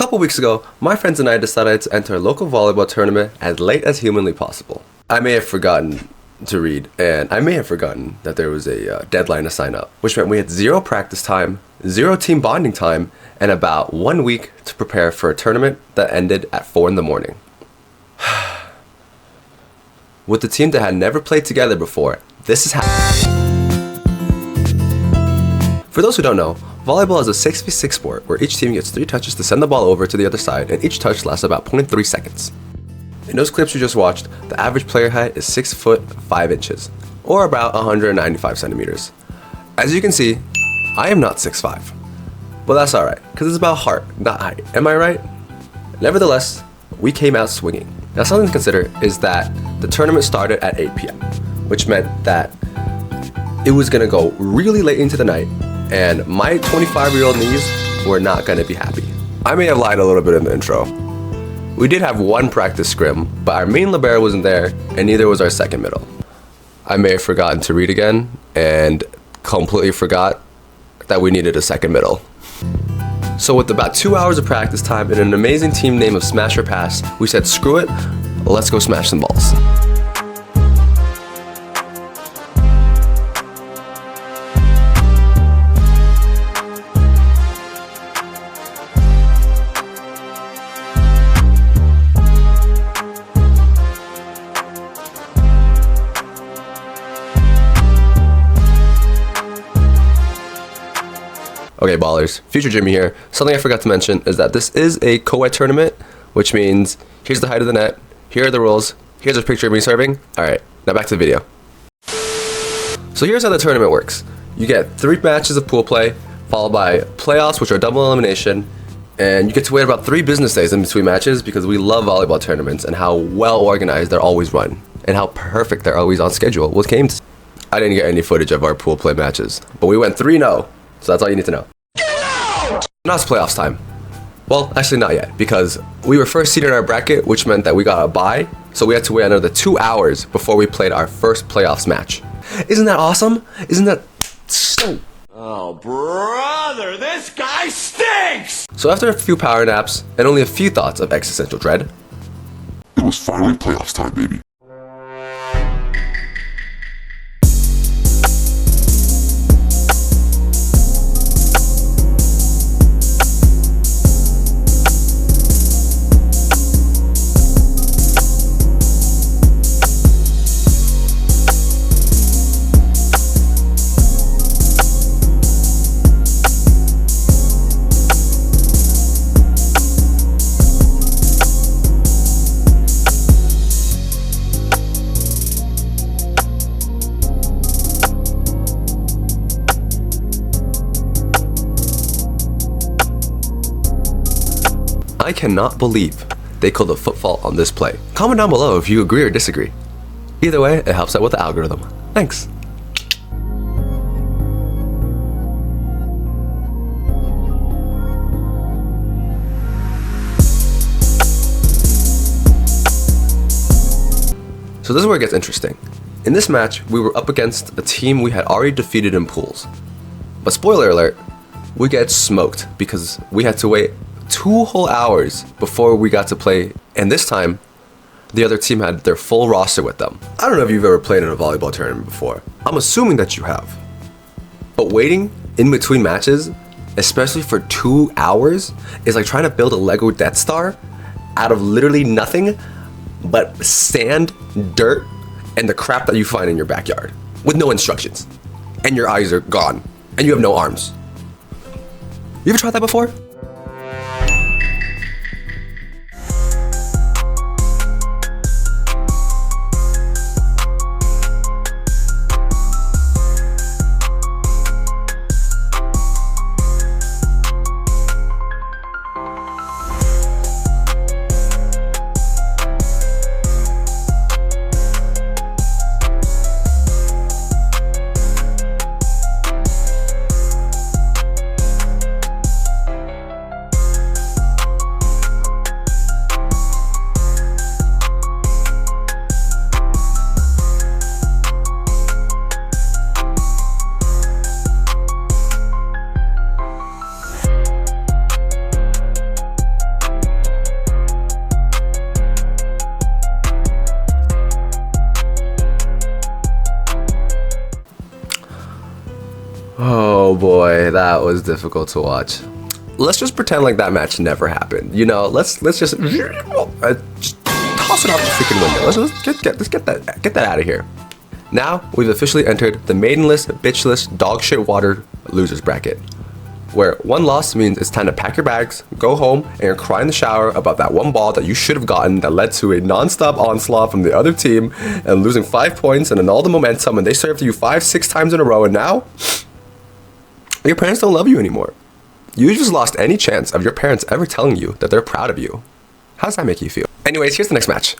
couple weeks ago, my friends and I decided to enter a local volleyball tournament as late as humanly possible. I may have forgotten to read, and I may have forgotten that there was a deadline to sign up, which meant we had 0 practice time, 0 team bonding time, and about 1 week to prepare for a tournament that ended at 4 in the morning. With the team that had never played together before, this is happening. For those who don't know, volleyball is a 6v6 sport where each team gets 3 touches to send the ball over to the other side, and each touch lasts about 0.3 seconds. In those clips you just watched, the average player height is 6 foot 5 inches, or about 195 centimeters. As you can see, I am not 6'5", but that's alright, because it's about heart, not height, am I right? Nevertheless, we came out swinging. Now something to consider is that the tournament started at 8 p.m., which meant that it was going to go really late into the night, and my 25-year-old knees were not going to be happy. I may have lied a little bit in the intro. We did have 1 practice scrim, but our main libero wasn't there, and neither was our second middle. I may have forgotten to read again, and completely forgot that we needed a second middle. So with about 2 hours of practice time and an amazing team name of Smash or Pass, we said screw it, let's go smash some balls. Okay, ballers, future Jimmy here. Something I forgot to mention is that this is a co-ed tournament, which means here's the height of the net, here are the rules, here's a picture of me serving. Alright, now back to the video. So here's how the tournament works. You get 3 matches of pool play, followed by playoffs, which are double elimination, and you get to wait about 3 business days in between matches because we love volleyball tournaments and how well organized they're always run, and how perfect they're always on schedule with games. I didn't get any footage of our pool play matches, but we went 3-0, so that's all you need to know. Now it's playoffs time. Well, actually not yet, because we were first seeded in our bracket, which meant that we got a bye, so we had to wait another 2 hours before we played our first playoffs match. Isn't that awesome? Isn't that so... Oh, brother, this guy stinks! So after a few power naps, and only a few thoughts of existential dread, it was finally playoffs time, baby. I cannot believe they called a foot fault on this play. Comment down below if you agree or disagree. Either way, it helps out with the algorithm. Thanks. So this is where it gets interesting. In this match, we were up against a team we had already defeated in pools. But spoiler alert, we get smoked because we had to wait 2 whole hours before we got to play, and this time, the other team had their full roster with them. I don't know if you've ever played in a volleyball tournament before. I'm assuming that you have. But waiting in between matches, especially for 2 hours, is like trying to build a Lego Death Star out of literally nothing but sand, dirt, and the crap that you find in your backyard, with no instructions. And your eyes are gone, and you have no arms. You ever tried that before? boy, that was difficult to watch. Let's just pretend like that match never happened. You know, let's just toss it out the freaking window. Let's get that out of here. Now we've officially entered the maidenless, bitchless, dogshit water losers bracket, where one loss means it's time to pack your bags, go home, and cry in the shower about that one ball that you should have gotten that led to a non-stop onslaught from the other team and losing 5 points and then all the momentum, and they served you 5-6 times in a row, and now your parents don't love you anymore. You just lost any chance of your parents ever telling you that they're proud of you. How does that make you feel? Anyways, here's the next match.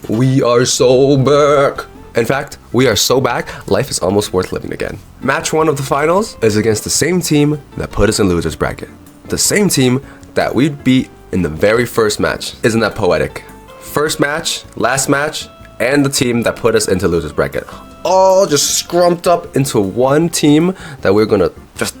We are so back. In fact, we are so back, life is almost worth living again. Match 1 of the finals is against the same team that put us in losers bracket. The same team that we beat in the very first match. Isn't that poetic? First match, last match, and the team that put us into losers bracket. All just scrumped up into one team that we're gonna just...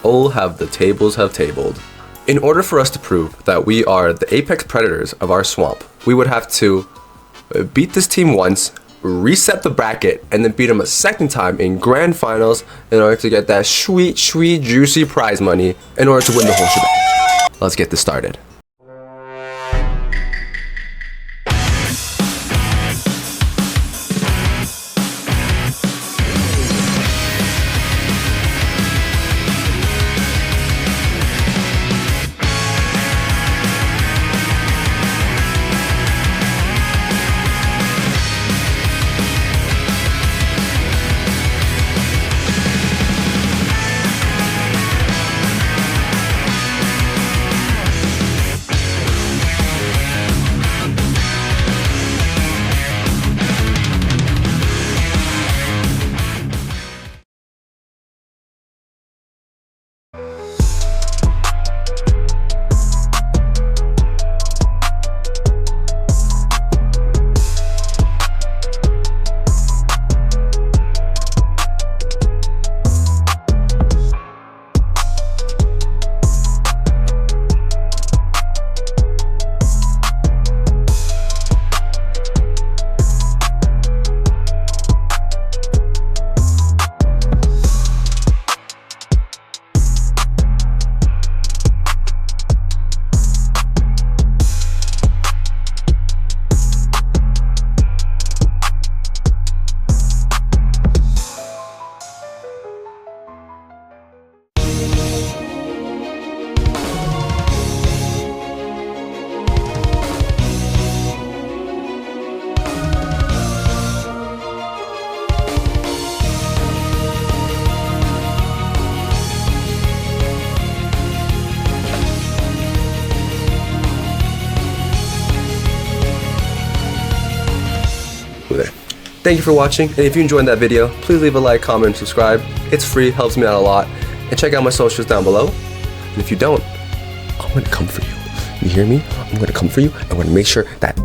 Oh, have the tables have tabled. In order for us to prove that we are the apex predators of our swamp, we would have to beat this team once, reset the bracket, and then beat them a second time in grand finals in order to get that sweet, sweet, juicy prize money in order to win the whole shebang. Let's get this started. There. Thank you for watching, and if you enjoyed that video, please leave a like, comment, and subscribe. It's free, helps me out a lot. And check out my socials down below. And if you don't, I'm gonna come for you. You hear me? I'm gonna come for you. I'm gonna make sure that